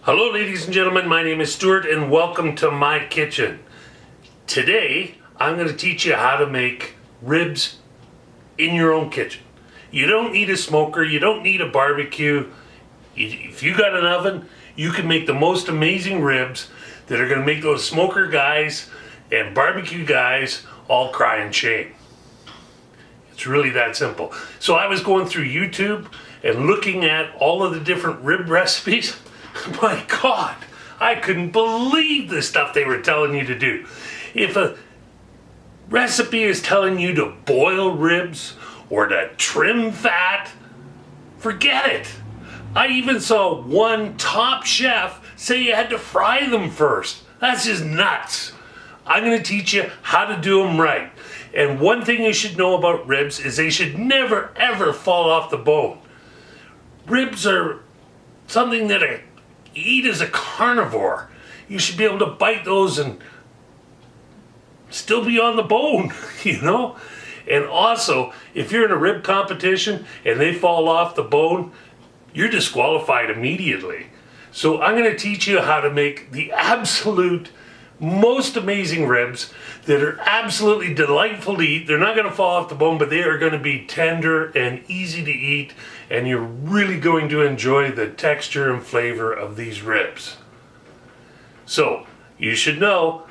Hello ladies and gentlemen, my name is Stuart and welcome to my kitchen. Today I'm going to teach you how to make ribs in your own kitchen. You don't need a smoker, you don't need a barbecue. If you got an oven, you can make the most amazing ribs that are going to make those smoker guys and barbecue guys all cry in shame. It's really that simple. So I was going through YouTube and looking at all of the different rib recipes. My God, I couldn't believe the stuff they were telling you to do. If a recipe is telling you to boil ribs or to trim fat, forget it. I even saw one top chef say you had to fry them first. That's just nuts. I'm going to teach you how to do them right. And one thing you should know about ribs is they should never ever fall off the bone. Ribs are something that you eat as a carnivore. You should be able to bite those and still be on the bone, you know? And also, if you're in a rib competition and they fall off the bone, you're disqualified immediately. So I'm going to teach you how to make the absolute most amazing ribs that are absolutely delightful to eat. They're not going to fall off the bone, but they are going to be tender and easy to eat, and you're really going to enjoy the texture and flavor of these ribs. So you should know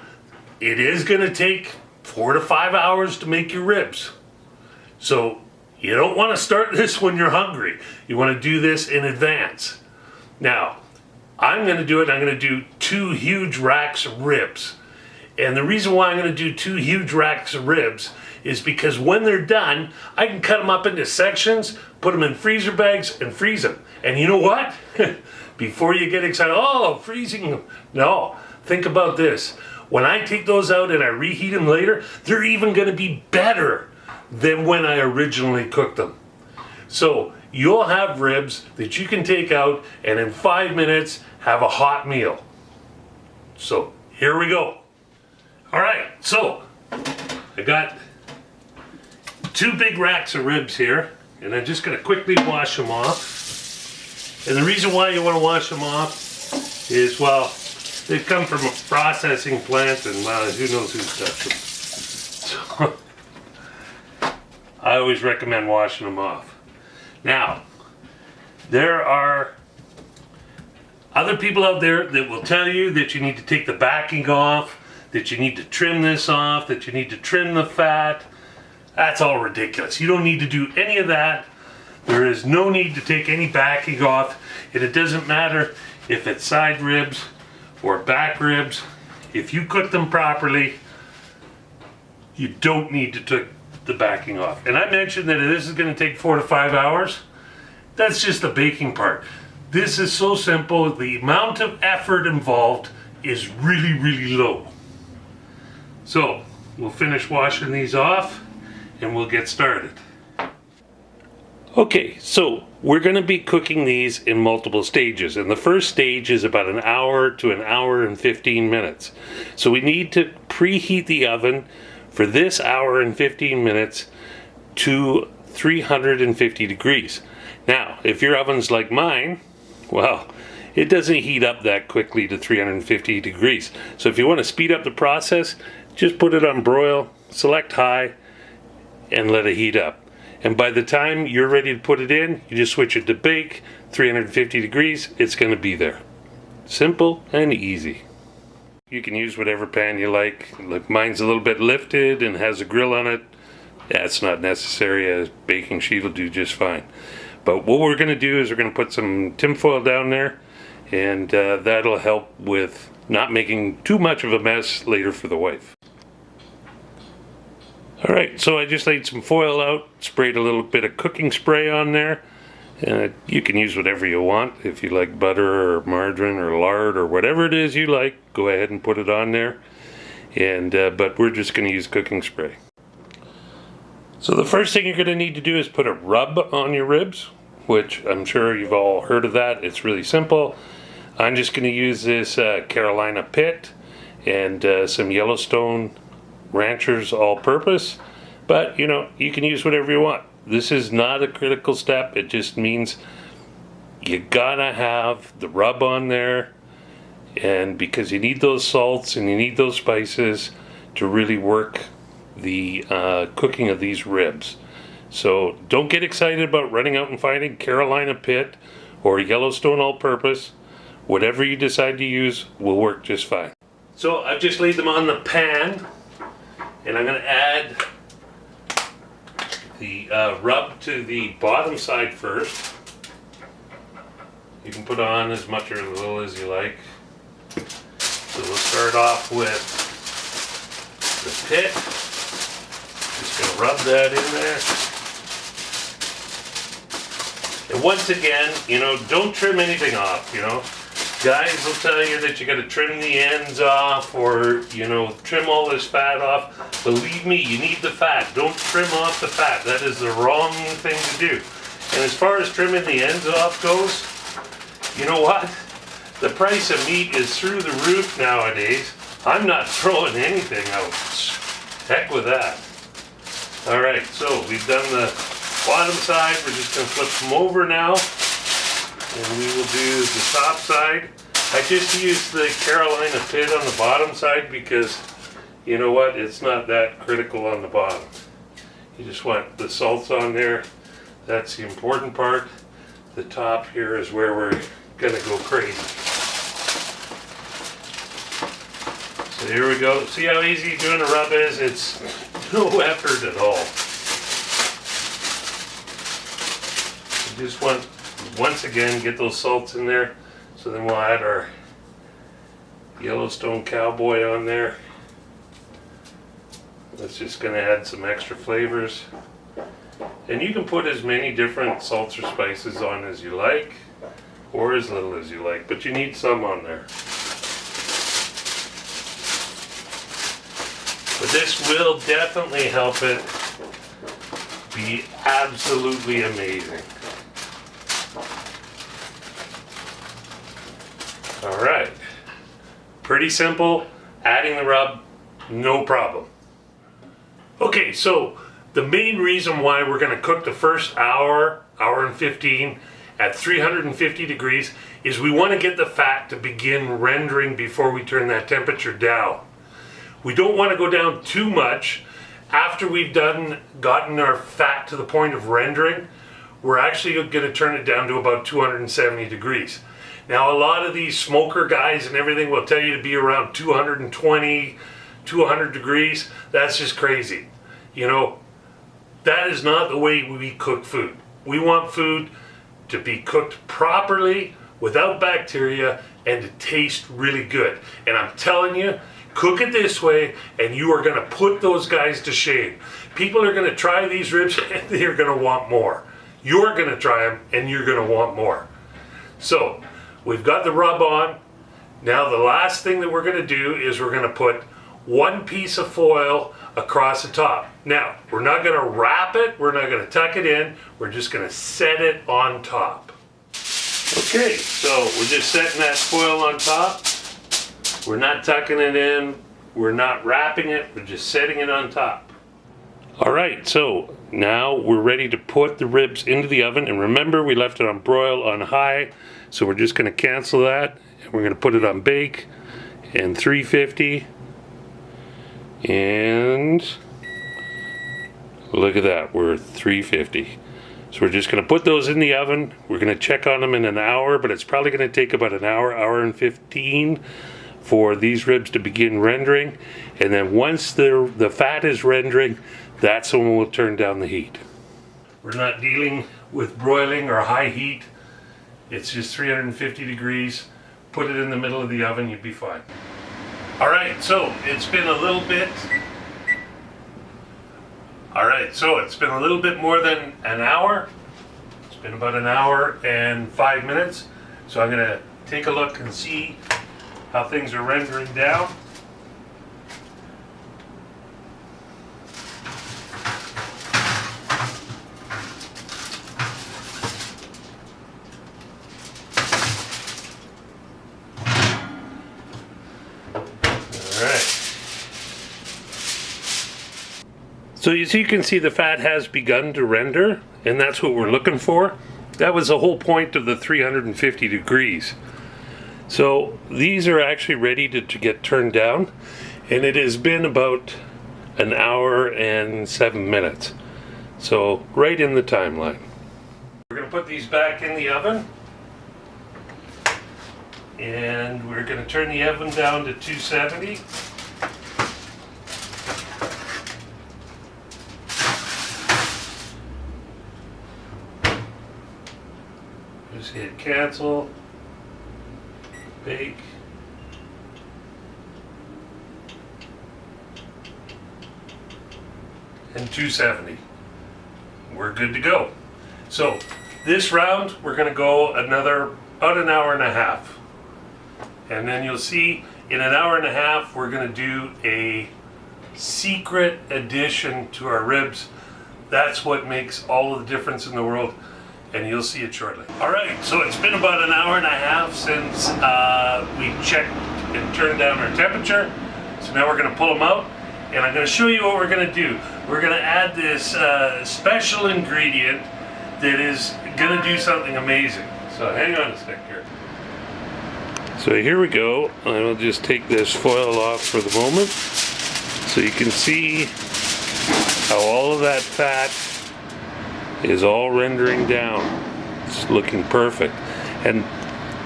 it is going to take 4 to 5 hours to make your ribs. So you don't want to start this when you're hungry. You want to do this in advance. Now, I'm going to do it. I'm going to do 2 huge racks of ribs. And the reason why I'm going to do 2 huge racks of ribs is because when they're done, I can cut them up into sections, put them in freezer bags, and freeze them. And you know what? Before you get excited, oh, freezing them. No, think about this. When I take those out and I reheat them later, they're even going to be better than when I originally cooked them. So you'll have ribs that you can take out and in 5 minutes have a hot meal. So here we go. All right, so I got 2 big racks of ribs here, and I'm just going to quickly wash them off. And the reason why you want to wash them off is, well, they come from a processing plant, and who knows who's touched them. So I always recommend washing them off. Now, there are other people out there that will tell you that you need to take the backing off, that you need to trim this off, that you need to trim the fat. That's all ridiculous. You don't need to do any of that. There is no need to take any backing off, and it doesn't matter if it's side ribs or back ribs. If you cook them properly, you don't need to take the backing off. And I mentioned that this is going to take 4 to 5 hours. That's just the baking part. This is so simple. The amount of effort involved is really, really low. So we'll finish washing these off and we'll get started. Okay, so we're going to be cooking these in multiple stages, and the first stage is about an hour to an hour and 15 minutes. So we need to preheat the oven for this hour and 15 minutes to 350 degrees. Now, if your oven's like mine, well, it doesn't heat up that quickly to 350 degrees. So if you want to speed up the process, just put it on broil, select high, and let it heat up. And by the time you're ready to put it in, you just switch it to bake, 350 degrees, it's going to be there. Simple and easy. You can use whatever pan you like. Look, mine's a little bit lifted and has a grill on it. That's not necessary. A baking sheet will do just fine. But what we're going to do is we're going to put some tinfoil down there, and that'll help with not making too much of a mess later for the wife. Alright, so I just laid some foil out, sprayed a little bit of cooking spray on there. You can use whatever you want. If you like butter or margarine or lard or whatever it is you like, go ahead and put it on there. And but we're just going to use cooking spray. So the first thing you're going to need to do is put a rub on your ribs, which I'm sure you've all heard of that. It's really simple. I'm just going to use this Carolina Pit and some Yellowstone Ranchers All-Purpose, but you know, you can use whatever you want. This is not a critical step. It just means you gotta have the rub on there and because you need those salts and you need those spices to really work the cooking of these ribs. So don't get excited about running out and finding Carolina Pit or Yellowstone All-Purpose. Whatever you decide to use will work just fine. So I've just laid them on the pan, and I'm going to add the rub to the bottom side first. You can put on as much or as little as you like. So we'll start off with the pit. Just going to rub that in there. And once again, you know, don't trim anything off, you know. Guys will tell you that you got to trim the ends off or, you know, trim all this fat off. Believe me, you need the fat. Don't trim off the fat. That is the wrong thing to do. And as far as trimming the ends off goes, you know what? The price of meat is through the roof nowadays. I'm not throwing anything out. Heck with that. All right, so we've done the bottom side. We're just going to flip them over now. And we will do the top side. I just used the Carolina Pit on the bottom side because, you know what, it's not that critical on the bottom. You just want the salts on there. That's the important part. The top here is where we're gonna go crazy. So here we go. See how easy doing a rub is? It's no effort at all. You just want, once again, get those salts in there. So then we'll add our Yellowstone Cowboy on there. That's just going to add some extra flavors. And you can put as many different salts or spices on as you like, or as little as you like, but you need some on there. But this will definitely help it be absolutely amazing. All right, pretty simple, adding the rub, no problem. Okay, so the main reason why we're gonna cook the first hour and 15 at 350 degrees is we wanna get the fat to begin rendering before we turn that temperature down. We don't wanna go down too much. After we've gotten our fat to the point of rendering, we're actually gonna turn it down to about 270 degrees. Now, a lot of these smoker guys and everything will tell you to be around 220, 200 degrees. That's just crazy. You know, that is not the way we cook food. We want food to be cooked properly, without bacteria, and to taste really good. And I'm telling you, cook it this way and you are going to put those guys to shame. People are going to try these ribs and they're going to want more. You're going to try them and you're going to want more. So, we've got the rub on. Now the last thing that we're going to do is we're going to put one piece of foil across the top. Now, we're not going to wrap it, we're not going to tuck it in, we're just going to set it on top. Okay, so we're just setting that foil on top. We're not tucking it in, we're not wrapping it, we're just setting it on top. All right, so now we're ready to put the ribs into the oven, and remember we left it on broil on high, so we're just going to cancel that, and we're going to put it on bake and 350, and look at that, we're 350. So we're just going to put those in the oven. We're going to check on them in an hour, but it's probably going to take about an hour, hour and 15 for these ribs to begin rendering. And then once the fat is rendering, that's when we'll turn down the heat. We're not dealing with broiling or high heat. It's just 350 degrees. Put it in the middle of the oven, you'd be fine. All right, so it's been a little bit more than an hour. It's been about an hour and 5 minutes. So I'm gonna take a look and see how things are rendering down. So as you can see, the fat has begun to render, and that's what we're looking for. That was the whole point of the 350 degrees. So these are actually ready to get turned down, and it has been about an hour and 7 minutes. So right in the timeline. We're going to put these back in the oven, and we're going to turn the oven down to 270. Just hit cancel, bake, and 270. We're good to go. So this round we're going to go about an hour and a half, and then you'll see in an hour and a half we're going to do a secret addition to our ribs. That's what makes all of the difference in the world, and you'll see it shortly. All right, so it's been about an hour and a half since we checked and turned down our temperature. So now we're going to pull them out, and I'm going to show you what we're going to do. We're going to add this special ingredient that is going to do something amazing. So hang on a sec here. So here we go. I'll just take this foil off for the moment, so you can see how all of that fat is all rendering down. It's looking perfect. And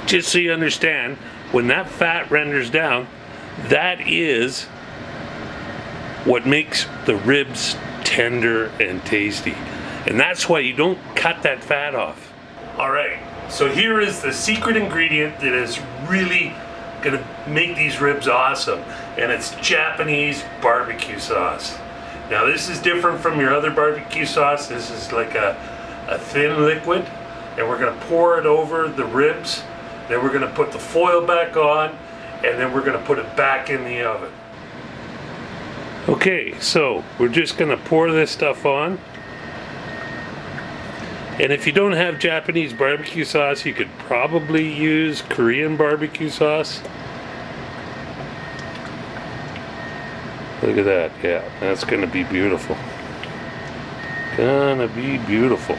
just so you understand, when that fat renders down, that is what makes the ribs tender and tasty. And that's why you don't cut that fat off. All right, so here is the secret ingredient that is really gonna make these ribs awesome, and it's Japanese barbecue sauce. Now this is different from your other barbecue sauce. This is like a thin liquid, and we're gonna pour it over the ribs. Then we're gonna put the foil back on, and then we're gonna put it back in the oven. Okay, so we're just gonna pour this stuff on. And if you don't have Japanese barbecue sauce, you could probably use Korean barbecue sauce. Look at that, yeah, that's gonna be beautiful. Gonna be beautiful.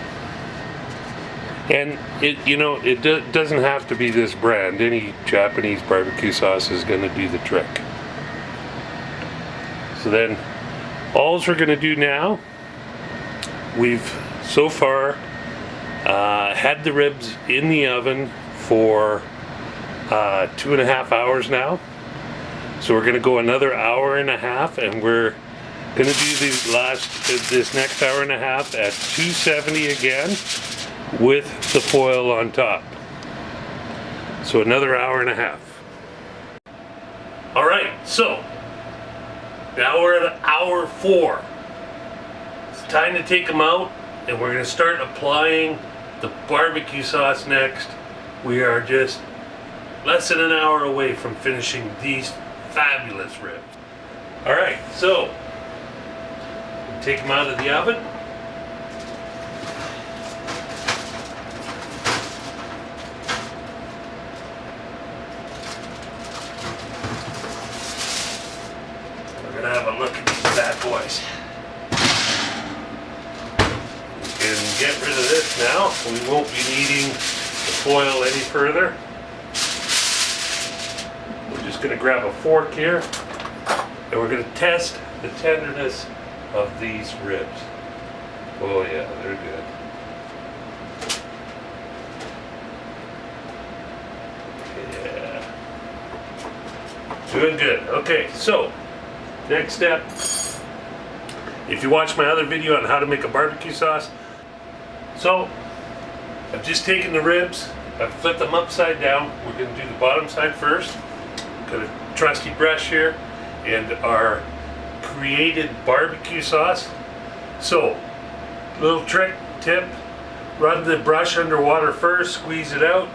And it doesn't have to be this brand. Any Japanese barbecue sauce is gonna do the trick. So then, all we're gonna do now, we've so far had the ribs in the oven for 2.5 hours now. So we're gonna go another hour and a half, and we're gonna do this next hour and a half at 270 again with the foil on top. So another hour and a half. All right, so now we're at hour 4. It's time to take them out, and we're gonna start applying the barbecue sauce next. We are just less than an hour away from finishing these fabulous ribs. All right, so take them out of the oven. We're gonna have a look at these bad boys. We can get rid of this now. We won't be needing the foil any further. We're just gonna grab a fork here, and we're gonna test the tenderness of these ribs. Oh yeah, they're good. Yeah. Doing good. Okay, so next step. If you watch my other video on how to make a barbecue sauce, so I've just taken the ribs, I've flipped them upside down. We're going to do the bottom side first. Got a trusty brush here and our created barbecue sauce. So, little trick, tip, run the brush underwater first, squeeze it out.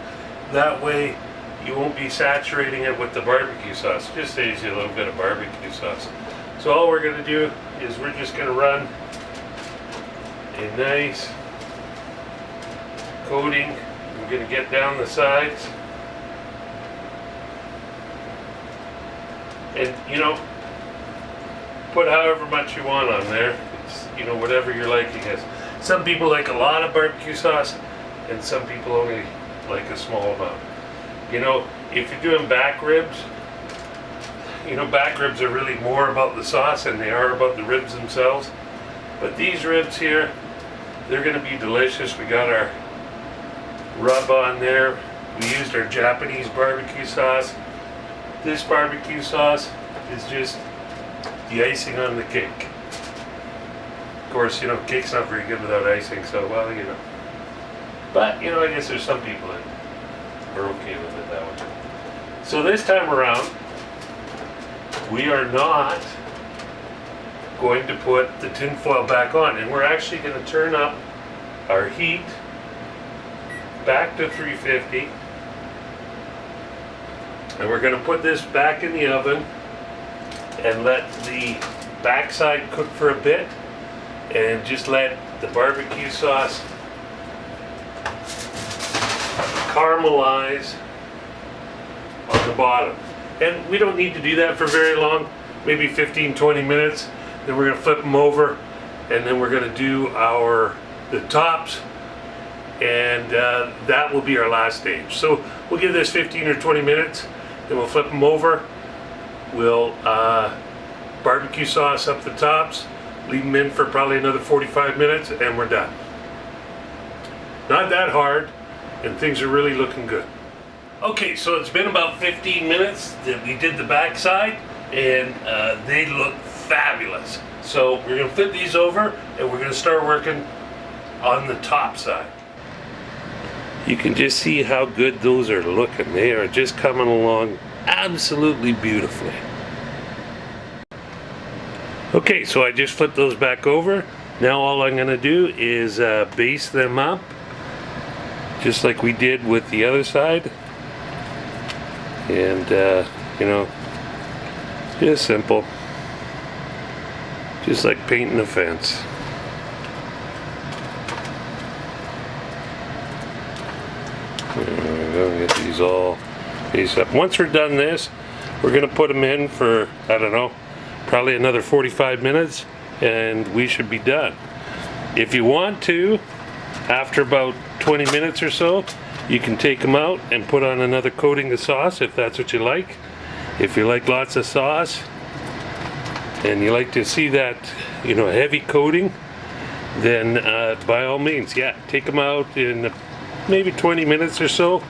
That way you won't be saturating it with the barbecue sauce. Just saves you a little bit of barbecue sauce. So all we're going to do is we're just going to run a nice coating. We're going to get down the sides. And put however much you want on there. It's, whatever your liking is. Some people like a lot of barbecue sauce, and some people only like a small amount. You know, if you're doing back ribs, you know, back ribs are really more about the sauce than they are about the ribs themselves. But these ribs here, they're going to be delicious. We got our rub on there. We used our Japanese barbecue sauce. This barbecue sauce is just the icing on the cake. Of course, you know, cake's not very good without icing, so, well, you know. But, you know, I guess there's some people that are okay with it that way. So this time around, we are not going to put the tin foil back on, and we're actually going to turn up our heat back to 350, and we're going to put this back in the oven and let the backside cook for a bit, and just let the barbecue sauce caramelize on the bottom. And we don't need to do that for very long, maybe 15-20 minutes. Then we're going to flip them over, and then we're going to do the tops, and that will be our last stage. So we'll give this 15 or 20 minutes, then we'll flip them over. We'll barbecue sauce up the tops, leave them in for probably another 45 minutes, and we're done. Not that hard, and things are really looking good. Okay, so it's been about 15 minutes that we did the backside, and they look fabulous. So we're going to flip these over, and we're going to start working on the top side. You can just see how good those are looking. They are just coming along absolutely beautifully. Okay, so I just flipped those back over. Now all I'm going to do is baste them up, just like we did with the other side. And, you know, just simple. Just like painting a fence. There we go, get these all basted up. Once we're done this, we're going to put them in for, I don't know, probably another 45 minutes, and we should be done. If you want to, after about 20 minutes or so, you can take them out and put on another coating of sauce if that's what you like. If you like lots of sauce and you like to see that, you know, heavy coating, then by all means, yeah, take them out in maybe 20 minutes or so,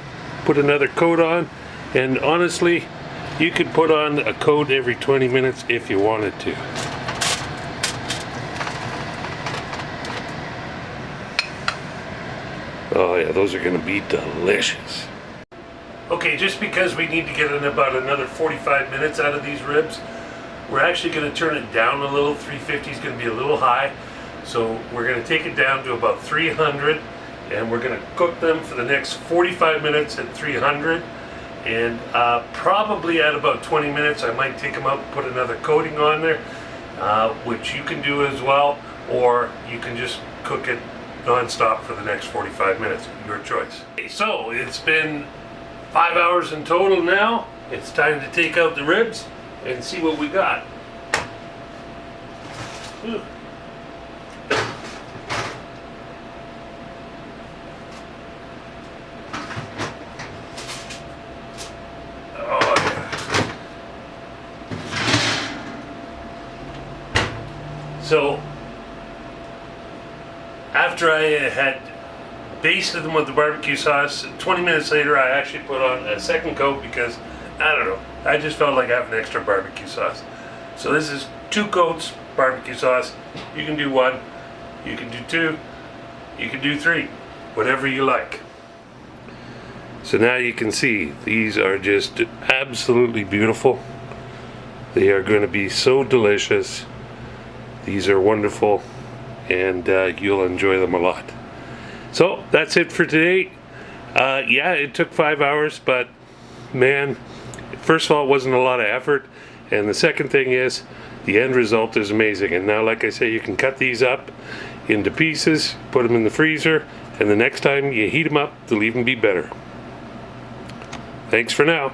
put another coat on, and honestly, you could put on a coat every 20 minutes if you wanted to. Oh yeah, those are going to be delicious. Okay, just because we need to get in about another 45 minutes out of these ribs, we're actually going to turn it down a little. 350 is going to be a little high. So we're going to take it down to about 300, and we're going to cook them for the next 45 minutes at 300. And probably at about 20 minutes, I might take them out and put another coating on there, which you can do as well, or you can just cook it non-stop for the next 45 minutes, your choice. Okay, so it's been 5 hours in total now. It's time to take out the ribs and see what we got. Ooh. Oh, yeah. So after I had basted them with the barbecue sauce, 20 minutes later I actually put on a second coat because, I don't know, I just felt like having extra barbecue sauce. So this is 2 coats barbecue sauce. You can do 1, you can do 2, you can do 3, whatever you like. So now you can see these are just absolutely beautiful. They are going to be so delicious. These are wonderful, and you'll enjoy them a lot. So that's it for today. Yeah, it took 5 hours, but man, first of all, it wasn't a lot of effort, and the second thing is the end result is amazing. And now, like I say, you can cut these up into pieces, put them in the freezer, and the next time you heat them up, they'll even be better. Thanks for now.